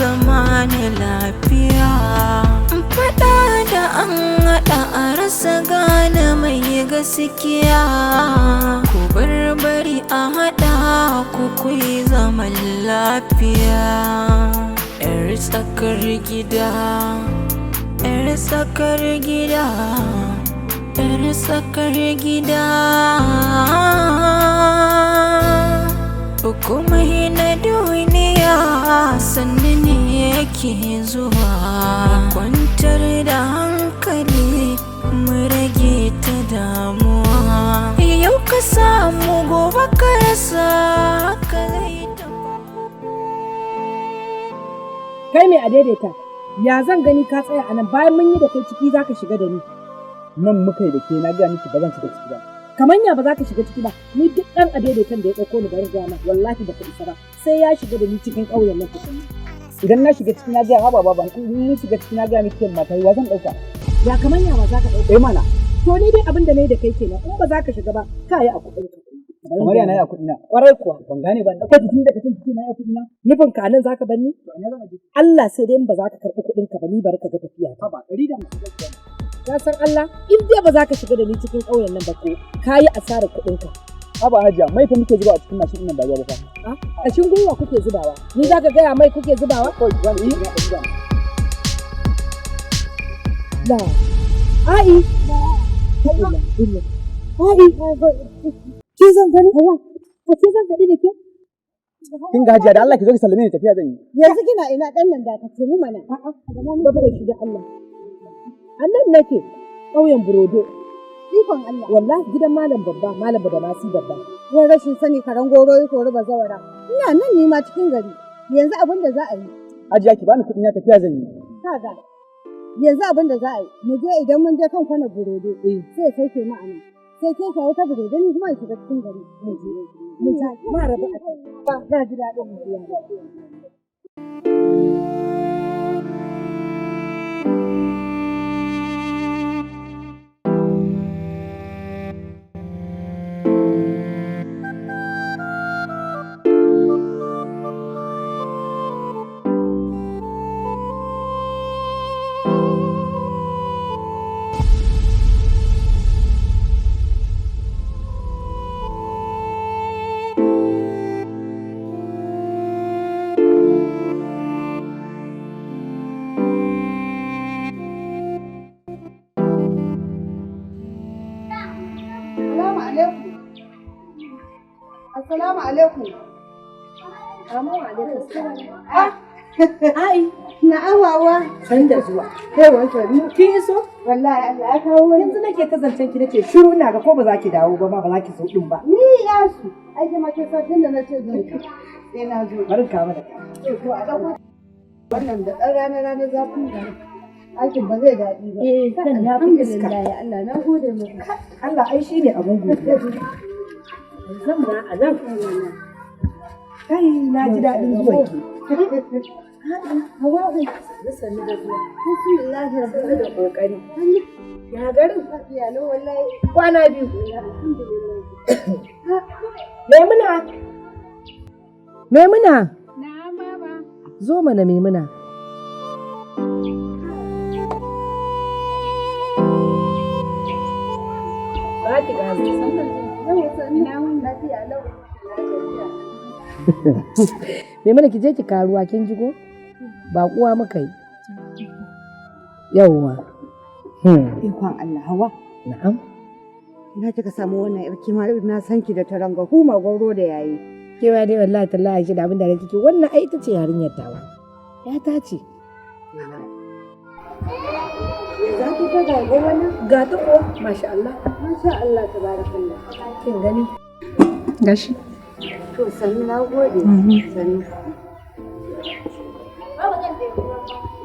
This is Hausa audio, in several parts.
zama na lafiya. Faɗa da an haɗa a rasa gane mai gaskiya. Ku bari a haɗa ku kuyi zaman lafiya. 'Yar tsakar gida, 'yar tsakar gida, 'yar tsakar gida. Komai na duniya sannu ne yake zuwa. Kwantar da hankali mu rage ta damuwa. Yau ka samu gobe ka rasa, haka zai tafi. Kai mai a daidaita, ya zan gani ka tsaya a nan bayan mun yi da kai ciki za ka shiga da ni. Nan muka yi da ke na gaya miki ba zan shiga ciki ba. Kamanya ba za ka shiga ciki ba, ni duk ɗan a daidaitan da ya ɗauko ni bari gama wallahi ba ka isa ba, sai ya shiga da ni cikin ƙauyen nan kuɗi. Idan na shiga ciki na gaya haba baba, in ni shiga ciki na gaya miki mata wa zan ɗauka. Ya kamanya ba za ka ɗauka. Mana. To ni dai abin da na yi da kai kenan, in ba za ka shiga ba ka yi a kuɗin ka. Kamar yana yi a kuɗi na. Ƙwarai kuwa. Ban gane ba, ɗauka jikin da kacin ciki na yi a kuɗi na. Nufin ka nan za ka bar ni? Allah sai dai in ba za ka karɓi kuɗin ka ba ni bari ka ga tafiya. Haba, 150. Ya san Allah in dai ba za ka shiga da ni cikin ƙauyen nan ba ko ka yi asarar kuɗinka. Haba hajiya, mai fa muke zuba a cikin mashin nan ba ruwa ba fa. A cikin gwiwa kuke zubawa, ni za ka gaya mai kuke zubawa? Wani ina da gida. La, ai, ki zan gani? Ko ki zan gani da ke? Kin ga hajiya da Allah ki zo ki sallame ni tafiya zan yi. Yanzu kina ina ɗan nan da ka ce mu mana. A'a, gaba da shi da Allah. Annan nake ƙauyen Burodo. Ikon Allah. Wallahi gidan malam babba, malam da nasi babba. Wai rashin sani karan goro ya kori bazawara. Ina nan ne ma cikin gari. Yanzu abin da za a yi. Hajiya ki bani kuɗi na tafiya zan yi. Kaga. Yanzu abin da za a yi. Mu je idan mun je kan kwana Burodo. Sai sauke mu a nan. Sai ke kawo ta Burodo ni kuma in shiga cikin gari. Mu je. Ma rabu a kai. Ba na ji daɗin mutuwa. Assalamu alaikum. Ai, na'am wawa. san da zuwa. Kai wancan Kin iso? wallahi Allah ya kawo ni. Yanzu nake kazancen ki nace shiru ina ga ko ba za ki dawo ba ma ba za ki so din ba. Ni ya su. Ai jama'a ke sa tunda nace zan sai na zo. Bari ka mata. To a dauko wannan da ɗan rana zafin da aikin ba zai daɗi ba. Kan ya fi iska. Alhamdulillah Allah na gode maka. Allah ai shine abun godiya. Zan ba a nan. Kai na ji daɗin zuwa ki. Hawa'u. Sannu da zuwa. Bismillahir Da rahmanir kokari. Ya garin rahim. Wallahi. kwana biyu. Alhamdulillah. Maimuna. Maimuna. Na'am baba. Zo mana Maimuna. Ba ki gazi. Maimuna ki je ki karuwa kin jigo? Ba kuwa muka yi. Yawwa. Ikon Allah hawa. Na'am. Na kika samu wannan yar kima na san ki da taranga huma gauro da yayi. Ke ba dai wallahi tallahi shi da abin da nake kike wannan ai ita ce yarinyar tawa. Ya ta ce. Za ki ga ga wannan? Ga ta ko masha Allah. Masha Allah tabarakallah. Kin gani? Gashi. To sannu na gode. Sannu.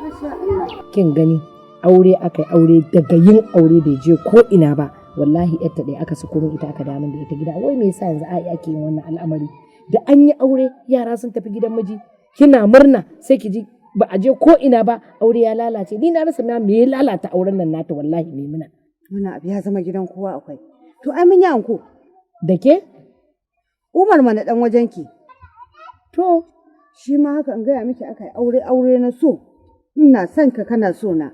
Masha Allah. Kin gani? Aure akai aure daga yin aure bai je ko ina ba. Wallahi yarta ɗaya aka sako min ita aka damun da ita gida. Wai me yasa yanzu ai ake yin wannan al'amari? Da an yi aure yara sun tafi gidan miji. Kina murna sai ki ji ba a je ko ina ba aure ya lalace. Ni na rasa ma me ya lalata auren nan nata wallahi Maimuna. Wannan abu ya zama gidan kowa akwai. To ai mun yi anko. Da ke? Umar mana dan wajenki. To shi ma haka in gaya miki aka yi aure na so, ina son ka kana so na,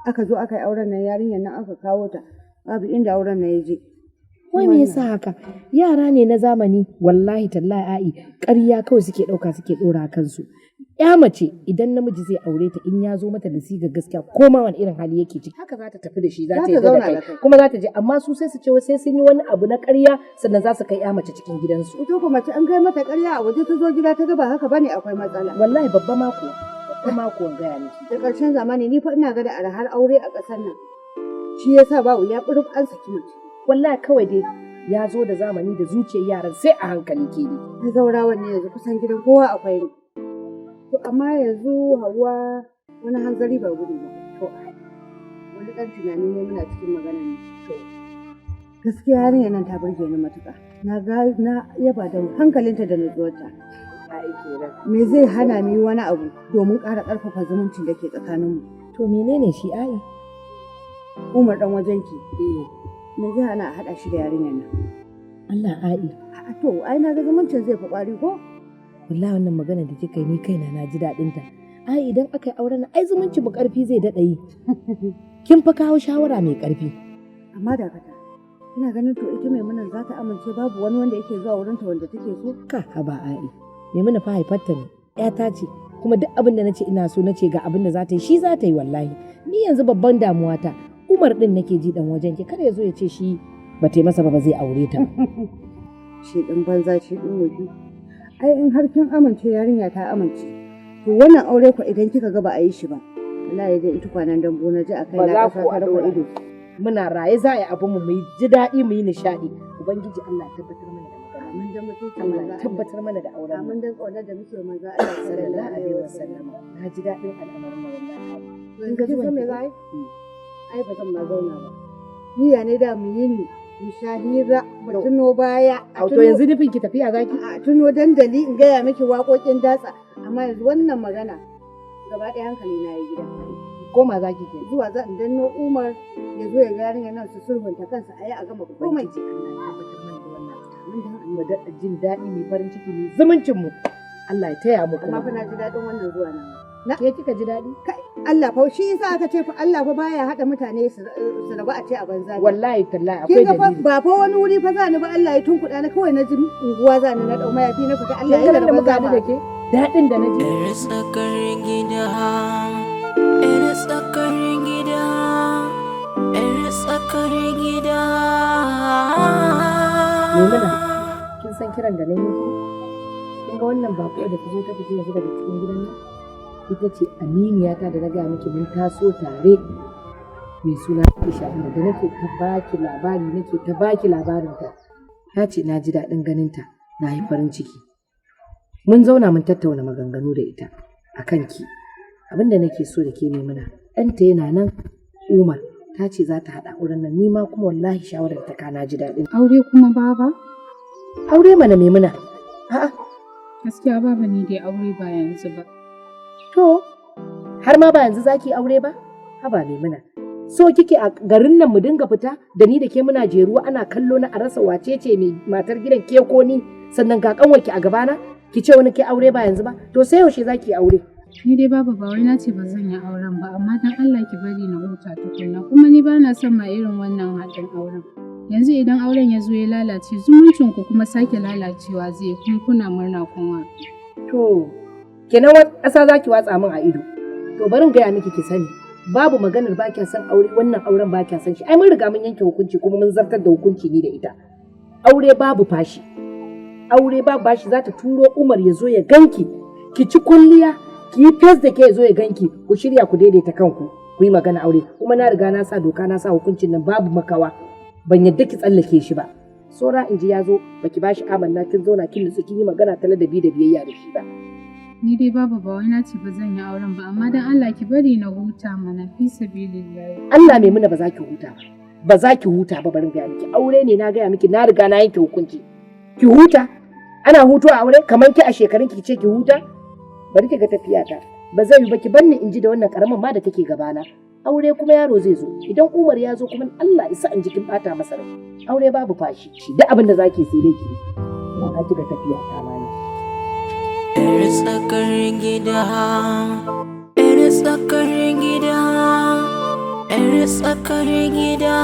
aka zo aka yi auren nan yarinyar nan aka kawo ta, babu inda auren nan ya je. Wai me yasa haka? Yara ne na zamani, wallahi tallahi ai ƙarya kawai suke ɗauka suke ɗora kansu. Ya mace idan namiji zai aure ta in ya zo mata da siga gaskiya ko ma wani irin hali yake ciki haka za ta tafi da shi za ta yi da kai kuma za ta je amma su sai su ce sai sun yi wani abu na ƙarya sannan za su kai ya mace cikin gidansu. Ito kuma mace an kai mata ƙarya a waje ta zo gida ta ga ba haka bane akwai matsala. Wallahi babba mako gaya miki. Da ƙarshen zamani ni fa ina ga da arhar aure a ƙasar nan. Shi yasa ba wuya burub an saki mace. Wallahi kawai dai ya zo da zamani da zuciyar yaran sai a hankali ke ne. Na zaurawan ne yanzu kusan gidan kowa akwai ne. To amma yanzu Hauwa wani hanzari ba gudu ba. To wani ɗan tunani ne muna cikin magana ne. To gaskiya yarinyar nan ta burge ni matuƙa. Na yaba da hankalinta da nutsuwarta. Me zai hana mu yi wani abu domin ƙara ƙarfafa zumuncin da ke tsakaninmu? To menene shi ai? Umar ɗan wajenki. Me zai hana a haɗa shi da yarinyar nan? Allah ai. To ai na ga zumuncin zai fi ƙwari ko? Wallahi wannan magana da kika yi ni kaina na ji daɗin ta. Ai idan aka yi auren ai zumunci mu ƙarfi zai daɗa yi. Kin fa kawo shawara mai ƙarfi. Amma dakata. Ina ganin to ita Maimunan za ta amince babu wani wanda yake zuwa wurinta wanda take so? Ka haba ai. Maimuna fa haifarta ne. ƴata ce. Kuma duk abin da nace ina so nace ga abin da za ta yi shi za ta yi wallahi. Ni yanzu babban damuwa ta Umar din nake ji dan wajen ki kada ya zo ya ce shi ba ta yi masa ba zai aure ta. Shi din banza shi din wofi. Ai in har kin amince yarinya ta amince. To wannan aure ku idan kika ga ba a yi shi ba. Wallahi dai ita kwanan dambo na ji akai na kasa ta rako ido. Muna raye za a yi abin mu yi ji daɗi mu yi nishaɗi. Ubangiji Allah ya tabbatar mana da magana. Amin da mutunci Allah ya tabbatar mana da auren. Amin da ƙaunar da muke manzo Allah sallallahu alaihi wasallam. Na ji daɗin al'amarin nan wallahi. In ga zuwa me zai? Ai ba zan ma zauna ba. Niyya ne da mu yi ni mu shahira mu tuno baya. To yanzu nufin ki tafiya zaki? A tuno dandali in gaya miki waƙoƙin datsa amma yanzu wannan magana gaba ɗaya hankali na yi gida. Koma zaki ke. Zuwa zan danno Umar ya zo ya ga yarinya nan su sulhunta kansa a yi a gama komai. Ce Allah ya tabbatar mana da wannan. Mun da mu da jin daɗi mai farin ciki mai zumuncin mu. Allah ya taya mu kuma. Amma fa na ji daɗin wannan zuwa nan. Ke kika ji daɗi? Allah fa shi yasa aka ce fa Allah fa baya haɗa mutane su rabu a ce a banza. Wallahi tallahi akwai dalili. Ba fa wani wuri fa za ni ba Allah ya tunkuɗa na kawai na ji unguwa za ni na ɗau mayafi na fita Allah ya da muka da ke. Daɗin da na ji. Yar tsakar gida, yar tsakar gida, yar tsakar gida. Maimuna, kin san kiran da na yi miki? Kin ga wannan baƙo da ta zo ta fito yanzu daga cikin gidan nan? Ita ce aminiyata da na gaya miki mun taso tare mai suna Aisha da nake ta baki labari nake ta baki labarinta. Ta ce na ji daɗin ganinta na yi farin ciki. Mun zauna mun tattauna maganganu da ita a kanki. Abinda nake so da ke Maimuna, ɗanta yana nan Umar ta ce za ta haɗa auren nan ni ma kuma wallahi shawarar ta kana ji daɗin. Aure kuma baba? Aure mana Maimuna. A'a. Gaskiya baba ni dai aure ba yanzu ba. To, har ma ba yanzu zaki aure ba? Haba Maimuna. So kike a garin nan mu dinga fita da ni da ke muna jeruwa ana kallo na a rasa wace ce mai matar gidan ke ko ni sannan ga kanwarki a gabana? Ki ce wani ke aure ba yanzu ba? To sai yaushe zaki aure? Ni dai baba ba wai na ce ba zan yi auren ba amma dan Allah ki bari na huta tukunna kuma ni ba na son ma irin wannan haɗin auren. Yanzu idan auren ya zo ya lalace zumuncin ku kuma sake lalacewa zai kuma kuna murna kun watsu. To, kenan ƙasa za ki watsa min a ido. To bari in gaya miki ki sani. Babu maganar ba kya san aure wannan auren ba kya san shi. Ai mun riga mun yanke hukunci kuma mun zartar da hukunci ni da ita. Aure babu fashi. Aure babu bashi za ta turo Umar ya zo ya ganki. Ki ci kulliya, ki yi fes da ke ya zo ya ganki. Ku shirya ku daidaita kanku. Ku yi magana aure. Kuma na riga na sa doka na sa hukuncin nan babu makawa. Ban yadda ki tsallake shi ba. Sora in ji ya zo baki bashi amanna kin zauna kin nutsu kin yi magana ta ladabi da biyayya da shi ba. Ni dai baba ba wai na ce ba zan yi auren ba amma dan Allah ki bari na huta mana fi sabilillahi. Allah mai muna ba za ki huta ba. Ba za ki huta ba barin gaya miki. Aure ne na gaya miki na riga na yanke hukunci. Ki huta? Ana hutu a aure kamar ki a shekarun ki ce ki huta? Bari ki ga tafiya ta. Ba zai yi ba ki banni in ji da wannan karamin ma da take gabana. Aure kuma yaro zai zo. Idan Umar ya zo kuma Allah isa in ji kin bata masa rai. Aure babu fashi. Duk abin da zaki sai dai ki. Ba ki ga tafiya ta ma ne. 'yar tsakar gida, 'yar tsakar gida, 'yar tsakar gida.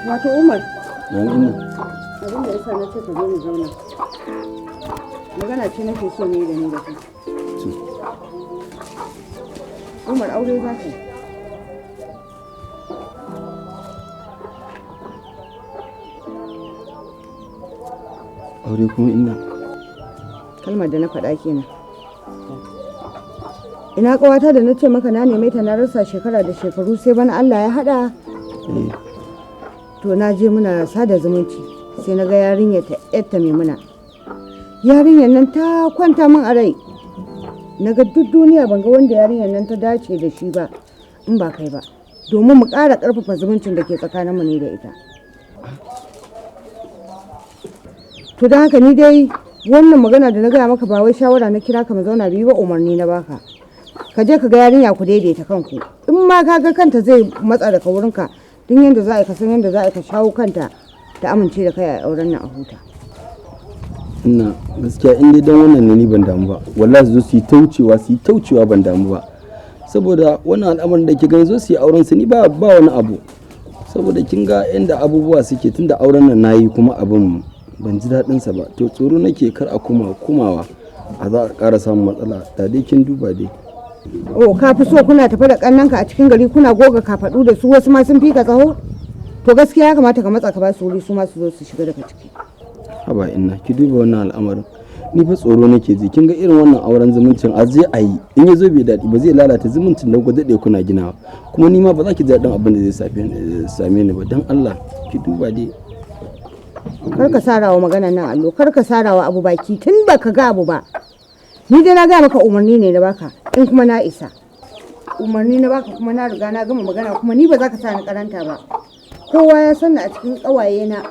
Wato Umar, Yanzu abin da yasa na ce ka zo mu zauna. Magana ce nake so ne da ni da kai. Umar aure za ka yi. aure kuma inna. Kalmar da na faɗa kenan. Ina ƙawata da na ce maka na neme ta na rasa shekara da shekaru sai bana Allah ya haɗa. To na je muna sada zumunci sai na ga yarinyar ta yatta Maimuna. Yarinyar nan ta kwanta min a rai. Na ga duk duniya ban ga wanda yarinyar nan ta dace da shi ba in ba kai ba. Domin mu ƙara ƙarfafa zumuncin da ke tsakaninmu ne da ita. To don haka ni dai wannan magana da na gaya maka ba wai shawara na kira ka mu zauna biyu ba umarni na baka. Ka je ka ga yarinya ku daidaita kanku. In ma ka ga kanta zai matsa daga wurinka duk yadda za a yi ka san yadda za a yi ka shawo kanta ta amince da kai a auren nan a huta. Ina gaskiya in dai dan wannan ne ni ban damu ba. Wallahi su zo su yi taucewa ban damu ba. Saboda wannan al'amarin da ke gani zo su yi auren su ni ba wani abu. Saboda kin ga inda abubuwa suke tunda auren nan nayi kuma abin ban ji daɗin sa ba. To tsoro nake kar a kumawa a za a ƙara samun matsala. Da dai kin duba dai. Oh, ka fi so kuna tafi da kannanka a cikin gari kuna goga kafaɗu da su wasu ma sun fi ka tsaho? To gaskiya ya kamata ka matsa ka ba su wuri su ma su zo su shiga daga ciki. Haba inna ki duba wannan al'amarin. Ni fa tsoro nake ji kin ga irin wannan auren zumuncin a je a yi in ya zo bai daɗi ba zai lalata zumuncin da ku daɗe kuna ginawa kuma ni ma ba za ki ji daɗin abin da zai same ni ba dan Allah ki duba dai. Kar ka sarawa maganar nan allo, kar ka sarawa abu baki tun baka ga abu ba. Ni dai na ga maka umarni ne na baka in kuma na isa. Umarni na baka kuma na riga na gama magana kuma ni ba za ka sa ni karanta ba. Kowa ya san a cikin kawaye na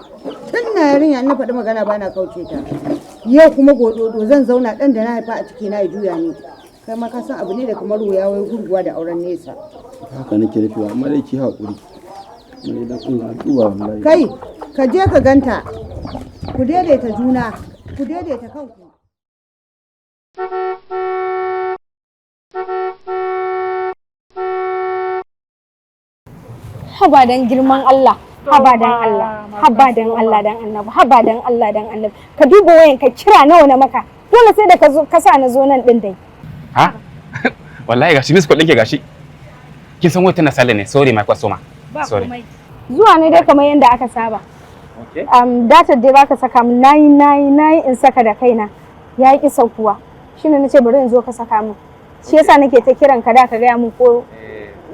tun na yarinya na faɗi magana ba na kauce ta. Yau kuma gododo zan zauna ɗan da na haifa a ciki na ya juya ni. Kai ma ka san abu ne da kamar wuya wai gurguwa da auren nesa. Haka nake nufi amma dai ki haƙuri. Ni dan Allah duba wallahi. Kai ka je ka ganta. Ku daidaita juna, ku daidaita kanku. Haba dan girman Allah, haba dan Allah, haba dan Allah dan Annabi, haba dan Allah dan Annabi. Ka duba wayan ka kira nawa na maka. Dole sai da ka sa na zo nan din dai. Ha? Wallahi gashi miss call ɗinki gashi. Kin san wata na sale ne, sorry my customer. Sorry. Zuwa ne dai kamar yanda aka saba. Okay. Data dai baka saka min nayi in saka da kaina. Ya ki saukuwa. Shine nace bari in zo ka saka min. Shi yasa nake ta kiran ka da ka ga mun ko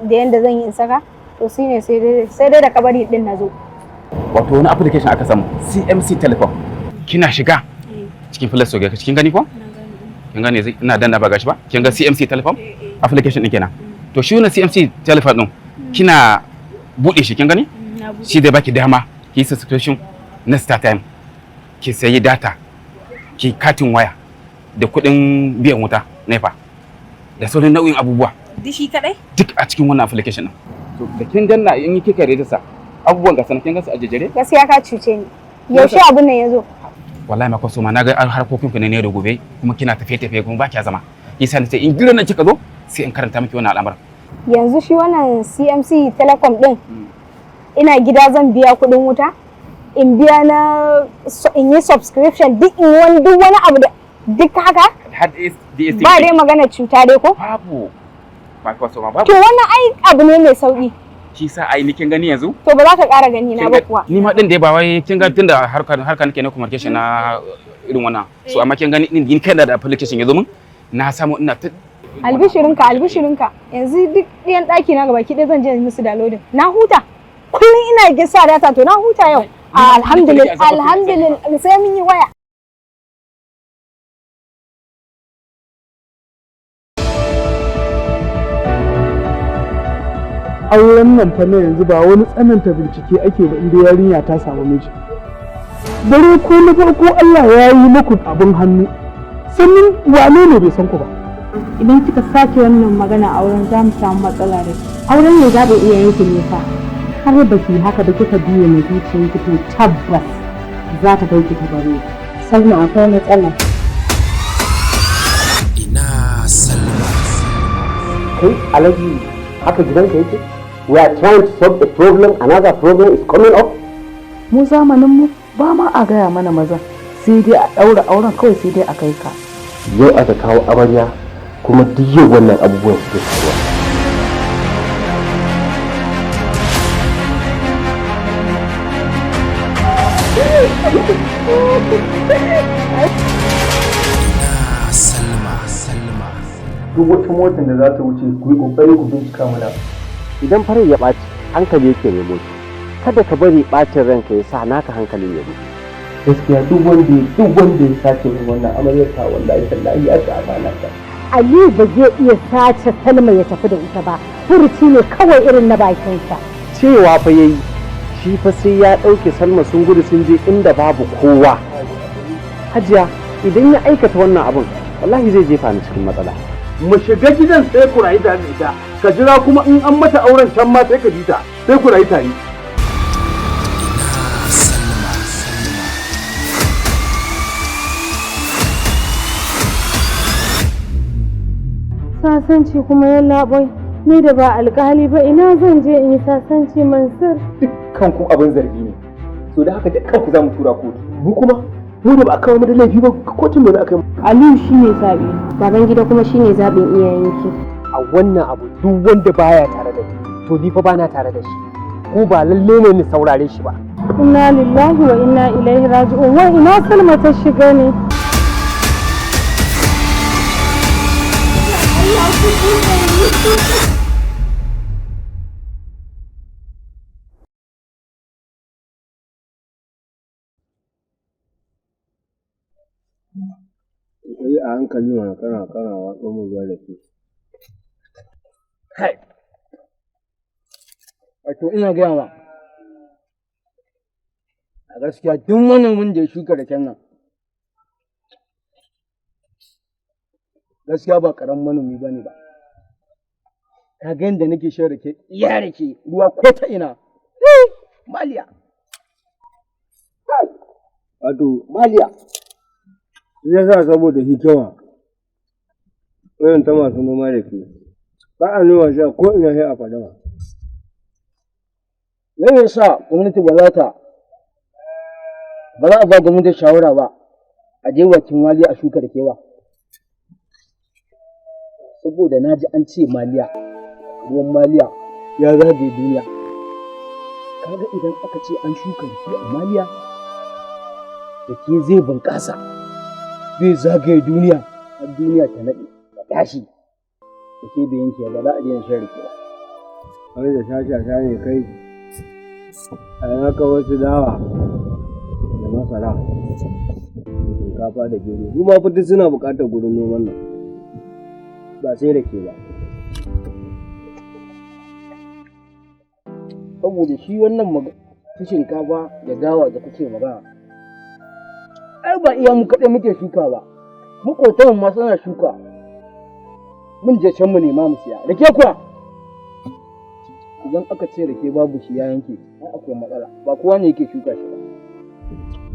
da yanda zan yi in saka. To shine sai dai da kabari din nazo. Wato wani application aka samu CMC Telecom. Kina shiga cikin Play Store ga cikin gani ko? Kin gane ina danna ba gashi ba? Kin ga CMC Telecom? Application din kenan. To shi wannan CMC Telecom din kina bude shi kin gani? Shi da baki dama ki subscription na StarTime. Ki sayi data. Ki katin waya da kuɗin biyan wuta NEPA. Da sauran nau'in abubuwa. Dishi kadai? Duk a cikin wannan application din. To da kin danna in kika register abubuwan ga sanan kin ga su a jejjere? Gaskiya ka cuce ni. Yaushe abun nan yazo? Wallahi ma kwaso ma naga harkokin ku ne da gobe kuma kina tafiye kuma ba kiya zama. Yasa nace in gidan nan kika zo sai in karanta miki wannan al'amarin. Yanzu shi wannan CMC Telecom din ina gida zan biya kuɗin wuta? In biya in yi subscription duk wani abu da duk haka? Ba dai magana cuta dai ko? Babu. Ba kwaso ma babu. To wannan ai abu ne mai sauki. Shi sa ai kin gani yanzu? To ba za ka ƙara gani na ba kuwa. Ni ma din dai ba wai kin ga tunda harka nake na communication na irin wannan. So amma kin gani ni kai da application yazo min na samu ina ta albishirinka yanzu duk ɗiyan ɗaki na gaba ki dai zan je musu downloading. Na huta. Kullum ina gisa data to na huta yau. Alhamdulillah sai mun yi waya. Auren nan fa ne yanzu ba wani tsananta bincike ake ba inda yarinya ta samu miji. Dare ko na farko Allah ya yi muku abin hannu. Sannan wane ne bai san ku ba? idan kika sake wannan magana auren za mu samu matsala da shi. Auren ne zaɓin iyayenki ne fa. Har ba ki haka da kika biye mai zuciyarki to tabbas za ta kai ki ta baro. Salma akwai matsala. Ina Salma. Kai Alhaji haka gidanka yake? We are trying to solve a problem, another problem is coming up. Mu zamanin mu ba ma a gaya mana maza, sai dai a ɗaura auren kawai sai dai a kai ka. Yau aka kawo amarya kuma duk yau wannan abubuwan suke faruwa. Ina Salma. Duk wata motar da za ta wuce ku yi kokari ku bincika mana. Idan farin ya ɓaci hankali yake nemo shi. Kada ka bari ɓacin ranka ya sa naka hankalin ya rufe. Gaskiya duk wanda ya sace min wannan amaryar ta wallahi tallahi ya ta amana ta. Aliyu ba zai iya sace Salma ya tafi da ita ba. Furuci ne kawai irin na bakinsa. Cewa fa yayi shi fa sai ya ɗauke Salma sun gudu sun je inda babu kowa. Hajiya idan ya aikata wannan abin wallahi zai jefa ni cikin matsala. Mu shiga gidan sai ku rayu tare da ita, ka jira kuma in an mata auren can ma sai ka ji ta, sai ku rayu tare. Sasanci kuma ya labai, ni da ba alƙali ba ina zan je in yi sasanci Mansur. Dukkan ku abin zargi ne, so da haka dukkan ku za mu tura kotu. Mu kuma mu da ba a kawo mu da laifi ba kotun me za a kai mu. Aliyu shine zaɓi. Babangida kuma shine zaɓin iyayenki. A wannan abu duk wanda baya tare da ni to ni fa bana tare da shi. Ko ba lalle ne ni saurare shi ba. Inna lillahi wa inna ilaihi raji'un. Wai ina Salma ta shiga ne? Kai a hankali mana kana watsa mu ruwa da ke. Kai. Wato ina gaya ma. A gaskiya duk manomin da ya shuka raken nan. Gaskiya ba ƙaramin manomi ba ne ba. Ka ga yadda nake shan rake, iya rake, ruwa ko ta ina. Maliya. Wato Maliya. Ya sa saboda hikima irin ta masu noma da ke ba a noma shi ko ina sai a fadama. Me yasa gwamnati ba za a ba gwamnati shawara ba a je bakin Maliya a shuka rake ba? Saboda na ji an ce Maliya, ruwan Maliya ya zagaye duniya. Kaga idan aka ce an shuka rake a Maliya, rake zai bunƙasa. Zai zagaye duniya har duniya ta naɗe ta tashi da ke da yanke ba za a daina shan rake ba. Wani da shashasha ne kai a yanka wasu dawa da masara da shinkafa da gero su ma duk suna buƙatar gurin noman nan ba sai rake ba. Saboda shi wannan shinkafa da dawa da kuke magana ai ba iya mu kaɗai muke shuka ba, maƙotan ma suna shuka. Mun je can mu nema mu siya. Rake kuwa idan aka ce rake babu shi ya yanke, ai akwai matsala. Ba kowa ne yake shuka shi ba.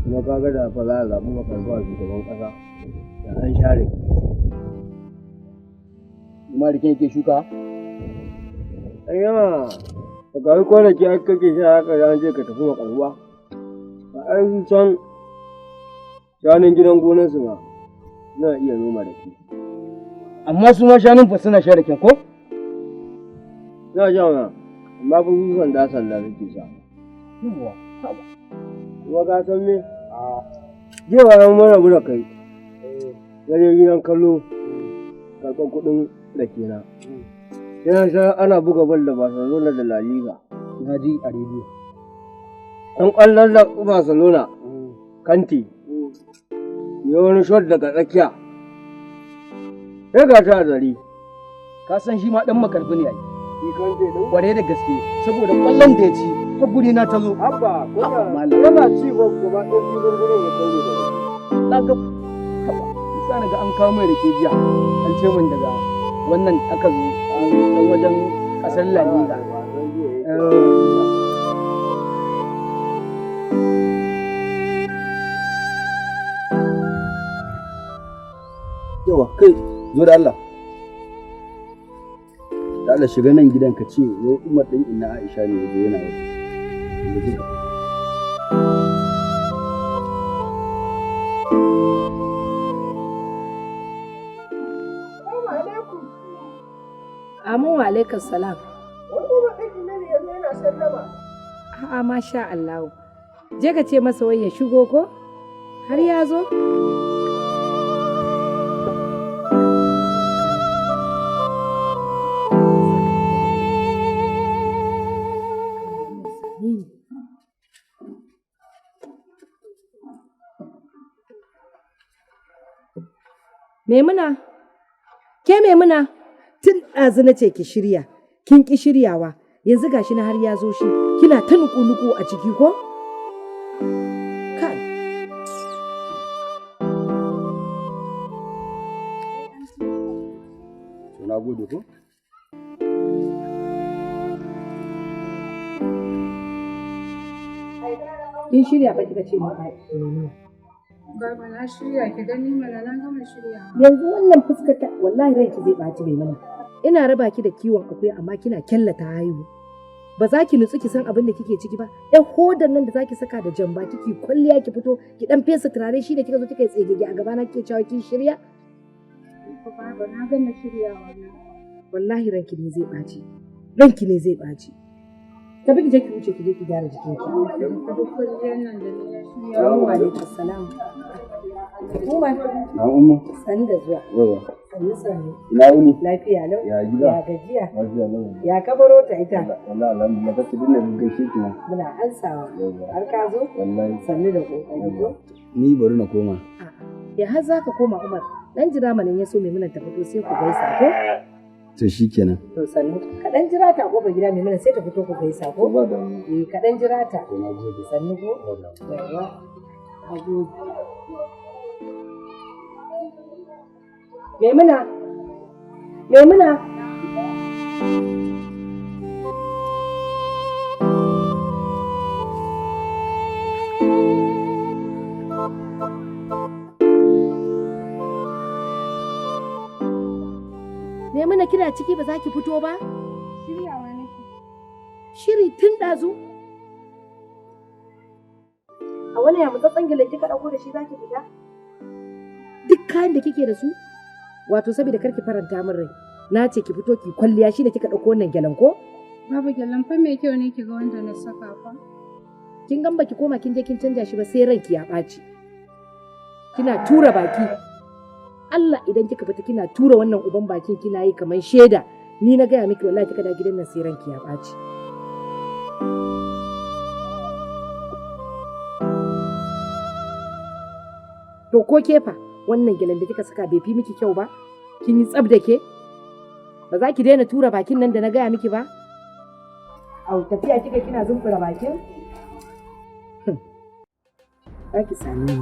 Kuma kaga da fa za a zaɓi makarfa a shugaban ƙasa da an share. Kuma rake yake shuka? Ayya, ka kawai kwanaki aka kake sha haka an je ka tafi makarfa. A ai can shanun gidan gonarsu ma suna iya noma da ke. Amma su ma shanun fa suna shan raken ko? Suna sha ma, amma fa su sanda suke sha. Yawwa, haba. Kuma ka san me? Jiya bayan mun rabu da kai. Gare gidan kallo karɓar kuɗin da ke na. Yana sha ana buga bal da Barcelona da La Liga. Na ji a rediyo. Ɗan ƙwallon da Barcelona, Kanti. Ya wani shot daga tsakiya. Sai ga ta zari. Ka san shi ma ɗan makarfi ne ai. Shi Kante ɗin? Kware da gaske, saboda ƙwallon da ya ci, ta guri na ta zo. Abba, Malam. yana ci ba gaba ɗaya filin gurin ya kaure da wani. Na ga haba, sa na ga an kawo mai rake jiya an ce min daga wannan aka zo a wajen ƙasar Laliga. Yawa kai zo da Allah. Da Allah shiga nan gidan ka ce wai Umar ɗin inna Aisha ne yazo yana waje. Amin wa alaikum salam. Wani maɗaji ne yanzu yana sallama. A'a masha Allah. Je ka ce masa wai ya shigo ko? Har ya zo? Maimuna, ke Maimuna, tun ɗazu na ce ki shirya, kin ƙi shiryawa, yanzu gashi na har ya zo shi, kina ta nuku-nuku a ciki ko? Kai. Na gode ko? Kin shirya ba kika ce mu Maimuna. Baba na shirya ki gani mana na gama shirya. Yanzu wannan fuskar ta wallahi ranki zai ɓaci Maimuna. Ina raba ki da kiwon akuya amma kina kyallata haihu. Ba za ki nutsu ki san abin da kike ciki ba. Ɗan hodar nan da za ki saka da jamba kiki kwalliya ki fito ki dan fesa turare shi da kika zo kika yi tsegege a gaba na kike cewa kin shirya? Baba na gama shirya wannan. Wallahi ranki ne zai ɓaci. Ranki ne zai ɓaci. Tafi ki je ki wuce ki je ki gyara jikinki. Assalamu alaikum salam. Umar. Na umma. Sani da zuwa. Yawa. Sannu. Ina wuni? Lafiya lau. Ya gida? Ya gajiya. Lafiya lau. Ya kabaro ta ita. Wallahi alhamdulillah kake dinne mun gaishe ki ma. Muna ansawa. Har ka zo? Wallahi. Sannu da kokari ko? Ni bari na koma. Ya har za ka koma Umar. Dan jira manan ya so mai muna ta fito sai ku gaisa ko? To shikenan. To sannu. Ka dan jira ta kofar gida mai muna sai ta fito ku gaisa ko? Ba da. Ka dan jira ta. To na gode. Sannu ko? Yawa. Na gode. Maimuna. Maimuna. Maimuna kina ciki ba za ki fito ba? Shiryawa nake. Shiri tun ɗazu? A wani yamutsatsen gele kika ɗauko da shi za ki fita? Duk kayan da kike da su? Wato saboda karki faranta min rai. Na ce ki fito ki kwalliya shi da kika ɗauko wannan gyalen ko? Baba gyalen fa mai kyau ne ki ga wanda na saka fa. Kin gan baki koma kin je kin canja shi ba sai ranki ya ɓaci. Kina tura baki. Allah idan kika fita kina tura wannan uban bakin kina yi kamar shaida. Ni na gaya miki wallahi kika da gidan nan sai ranki ya ɓaci. To ko kefa wannan gyalen da kika saka bai fi miki kyau ba? Kin yi tsab da ke? Ba za ki daina tura bakin nan da na gaya miki ba? Au tafiya kika kina zumbura bakin? Za ki same ni.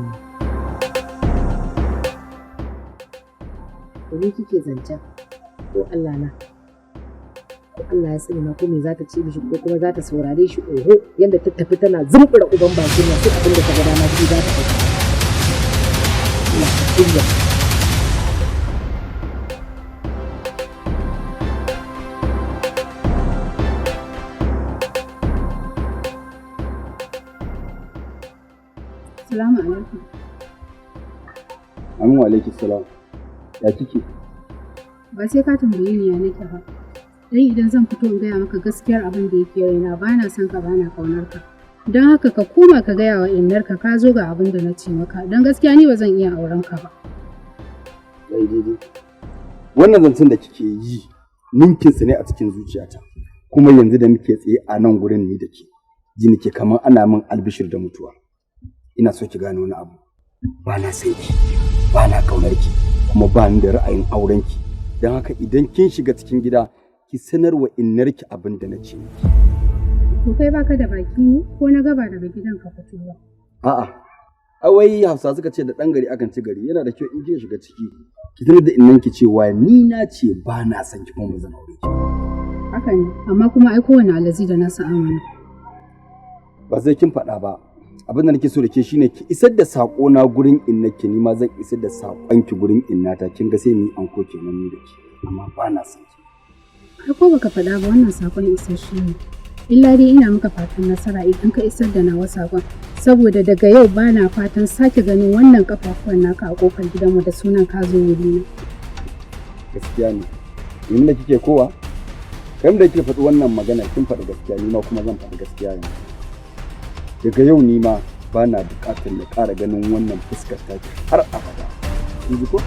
To ni kike zancen ko Allah na? Ko Allah ya sani na ko me za ta ce mishi ko kuma za ta saurare shi oho yadda ta tafi tana zumbura uban bakin nan sai abin da ta ga dama shi za ta faɗi. Allah ya tsira. Assalamu alaikum. Amin wa alaikum salam. Ya kike? Ba sai ka tambaye ni ya nake ba. Dan idan zan fito in gaya maka gaskiyar abin da yake raina ba na son ka ba na kaunar ka. Don haka ka koma ka gaya wa innarka ka zo ga abin da na ce maka. Don gaskiya ni ba zan iya auren ka ba. Daidai. Wannan zancen da kike yi ninkinsa ne a cikin zuciyata. Kuma yanzu da muke tsaye a nan gurin ni da ke. Ji nake kamar ana min albishir da mutuwa. Ina so ki gane wani abu. Ba na son ki, ba na kaunar ki, kuma ba ni da ra'ayin auren ki. Don haka idan kin shiga cikin gida, ki sanar wa innarki abin da na ce miki. To kai baka da baki ne ko na gaba daga gidan ka fito ba? A'a, Awai Hausa suka ce da ɗan gari akan ci gari, yana da kyau in ki shiga ciki ki sanar da innan ki cewa ni na ce ba na son ki kuma ba zan aure ki. Haka ne, amma kuma ai kowane alazi da nasa amana. Ba sai kin faɗa ba. Abin da nake so da ke shine ki isar da sako na gurin innaki, ni ma zan isar da sakon ki gurin innata. Kin ga sai mu anko kenan ni da ki. Amma ba na son ki. Kai ko baka faɗa ba wannan sakon isasshe ne. Illa dai ina maka fatan nasara idan ka isar da nawa sakon. Saboda daga yau ba na fatan sake ganin wannan kafafuwan naka a kofar gidanmu da sunan ka zo wuri. Gaskiya ne. Ni da kike kowa? Kai da kike faɗi wannan magana kin faɗi gaskiya, ni ma kuma zan faɗi gaskiya ne. Daga yau ni ma ba na buƙatar na ƙara ganin wannan fuskar ta har abada. Kin ji ko?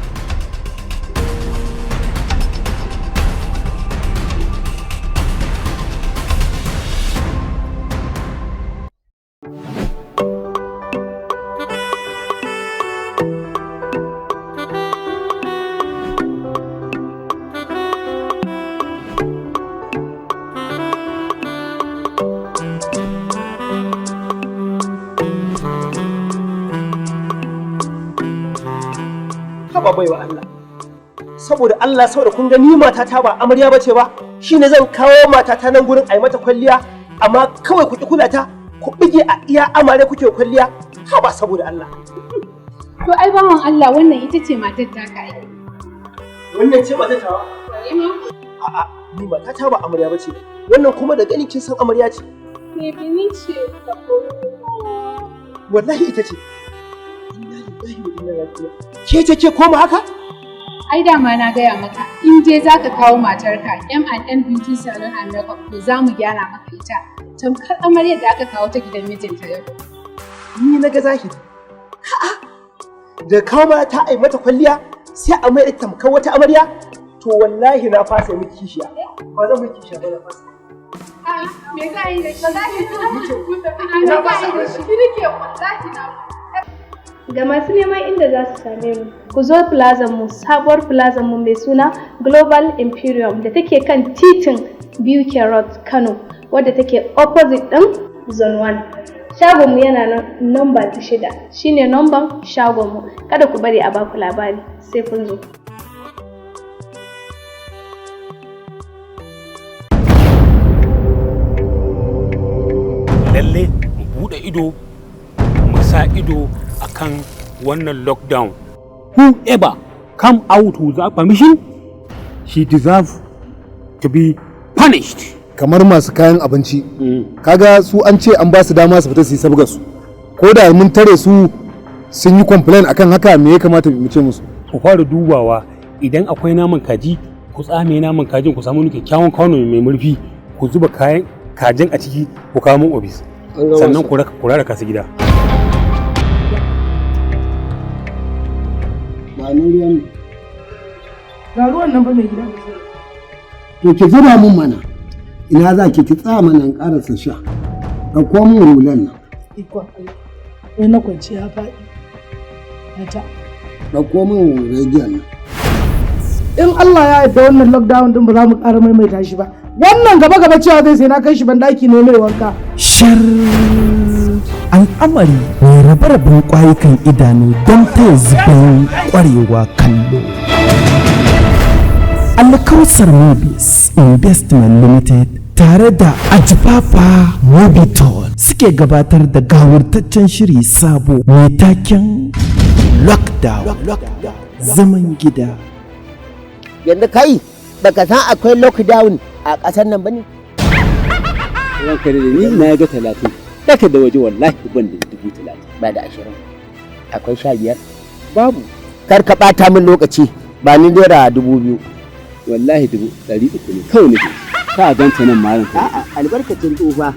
Haba baiwa Allah. Saboda Allah saboda kun ga ni matata ba amarya bace ba, shine zan kawo matata nan gurin ai mata kwalliya, amma kawai ku ki kula ta, ku bige a iya amare kuke kwalliya. Haba saboda Allah. To ai bawan Allah wannan ita ce matar taka ai. Wannan ce matar tawa? A'a, ni matata ba amarya bace. Wannan kuma da gani kin san amarya ce. Me bini ce ka Wallahi ita ce. Ke ce ke koma haka? Ai dama na gaya maka in je za ka kawo matarka M&N Beauty Salon and Makeup to za mu gyara maka ita tamkar amaryar da aka kawo ta gidan mijinta yau. Ni na ga zahiri. A'a. Da kawo ma ta ai mata kwalliya sai a mai tamkar wata amarya to wallahi na fasa miki kishiya. Ba zan miki kishiya ba na fasa. A'a me za a yi da shi? Na fasa da shi. Kirke wallahi na. Ga masu neman inda za su same mu, ku zo plazan mu, sabuwar plazan mu mai suna Global Imperium da take kan titin BUK Road, Kano, wadda take opposite ɗin Zone 1. Shagon mu yana nan number 6, shine number shagon mu. Kada ku bari a baku labari, sai kun zo. Lalle mu buɗe ido, mu sa ido akan wannan lockdown. Whoever come out without permission, she deserve to be punished. Kamar masu kayan abinci, kaga su an ce an ba su dama su fita su yi sabgar su. Ko da mun tare su sun yi complain akan haka, me ya kamata mu ce musu? Ku fara dubawa idan akwai naman kaji, ku tsame naman kajin, ku samu kyakkyawan kwano mai murfi, ku zuba kayan kajin a ciki, ku kawo mun ofis. Sannan ku raka su gida. Ruwan ga ruwan nan ba mai gida. To ki zuba mun mana, ina za ki tsaya mana in karasa sha. Ɗauko mun rulan nan. Ikon Allah, wai na kwanci ya faɗi. Ta. Ɗauko mun rediyon nan. In Allah ya yarda wannan lockdown din ba za mu ƙara maimaita shi ba. Wannan gaba cewa zai sai na kai shi banɗaki ne mai wanka. Al'amari mai rabe-raben ƙwayukan idanu don taya zubin ƙwarewa kallo. Alkausar Movies Investment Limited tare da Ajifafa Mobitol suke gabatar da gawurtaccen shiri sabo mai taken Lockdown, zaman gida. Yanzu kai baka san akwai lockdown a ƙasar nan bane? Ranka da ni na ga 30. Daka da waje wallahi ban da 30. Ba da 20. Akwai 15. Babu. Kar ka bata min lokaci, ba ni naira 2000. Wallahi 300 ne kawai nake. Ka ganta nan malam. A'a albarkacin tsufa.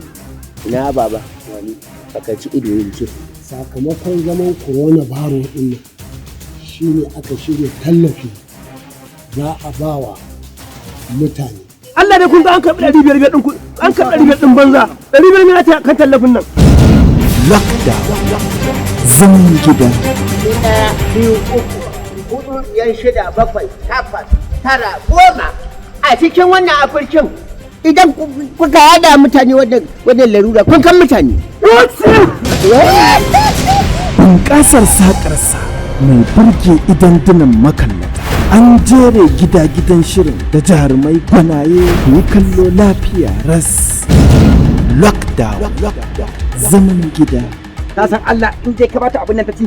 Ina baba wani baka ci ido yin ce. Sakamakon zaman coronavirus din nan shine aka shirya tallafi za a bawa mutane. Allah dai kun ga an karɓi 500 ɗin ku, an karɓi 500 ɗin banza. 500 ne ta kan tallafin nan. Lockdown, zaman gida. 1, 2, 3, 4, 5, 6, 7, 8, 9, 10 a cikin wannan afirkin idan kuka hada mutane wannan larura kun kan mutane. bunƙasar saƙarsa mai burge idandunan makallata. An jere gida-gidan shirin da jarumai gwanaye ku kallo lafiya ras. Lockdown, zaman gida. Na san Allah in dai ka bata abin nan ta ci.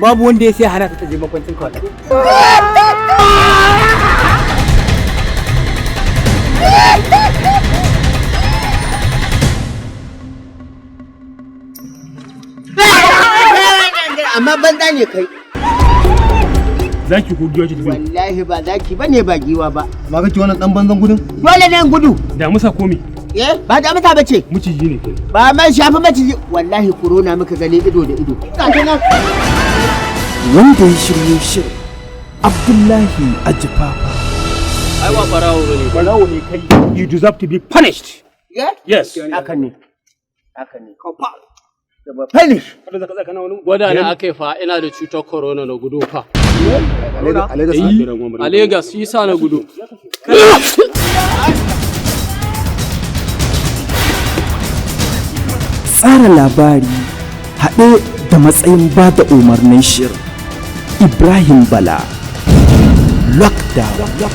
Babu wanda ya sai hana ta je makwancin kawai. Amma banza ne kai. Zaki ko giwa ce tafi? Wallahi ba zaki bane ba giwa ba. Amma kake wannan dan banzan gudun? Dole ne gudu. Da musa komi. Ba da mata bace. Miciji ne kai. Ba man shafi maciji. Wallahi corona muka gani ido da ido. Wanda ya shirye shirin Abdullahi Ajifafa. Ai wa barawo ne. Barawo ne kai. You deserve to be punished. Yes. Haka ne. Haka ne. Finish. Gwada ne aka yi fa ina da cutar corona na gudu fa. A Legas shi sa na gudu. Tsara labari haɗe da matsayin ba da umarnin shirin Ibrahim Bala. Lockdown.